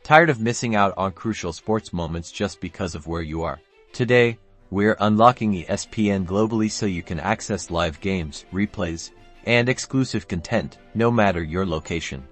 Tired of missing out on crucial sports moments just because of where you are? Today, we're unlocking ESPN globally so you can access live games, replays, and exclusive content, no matter your location.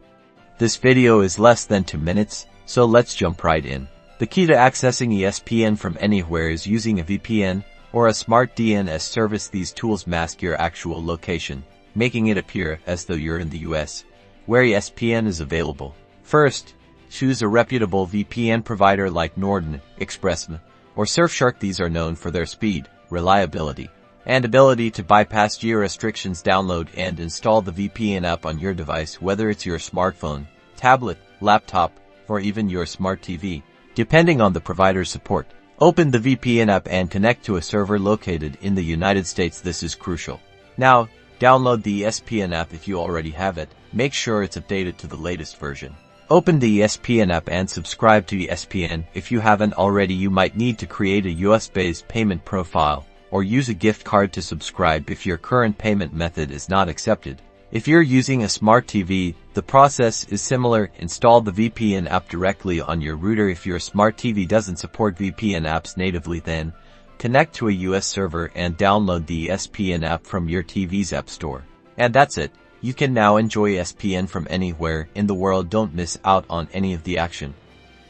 This video is less than 2 minutes, so let's jump right in. The key to accessing ESPN from anywhere is using a VPN or a smart DNS service. These tools mask your actual location, making it appear as though you're in the US, where ESPN is available. First, choose a reputable VPN provider like Norton, Expressm, or Surfshark. These are known for their speed, reliability, and ability to bypass geo-restrictions. Download and install the VPN app on your device, whether it's your smartphone, tablet, laptop, or even your smart TV, depending on the provider's support. Open the VPN app and connect to a server located in the United States. This is crucial. Now, download the ESPN app if you already have it. Make sure it's updated to the latest version. Open the ESPN app and subscribe to ESPN. If you haven't already, you might need to create a US-based payment profile or use a gift card to subscribe if your current payment method is not accepted. If you're using a smart TV, the process is similar. Install the VPN app directly on your router. If your smart TV doesn't support VPN apps natively, then connect to a US server and download the ESPN app from your TV's app store. And that's it. You can now enjoy ESPN from anywhere in the world. Don't miss out on any of the action.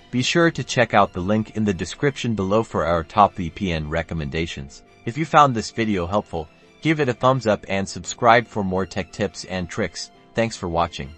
Be sure to check out the link in the description below for our top VPN recommendations. If you found this video helpful, give it a thumbs up and subscribe for more tech tips and tricks. Thanks for watching.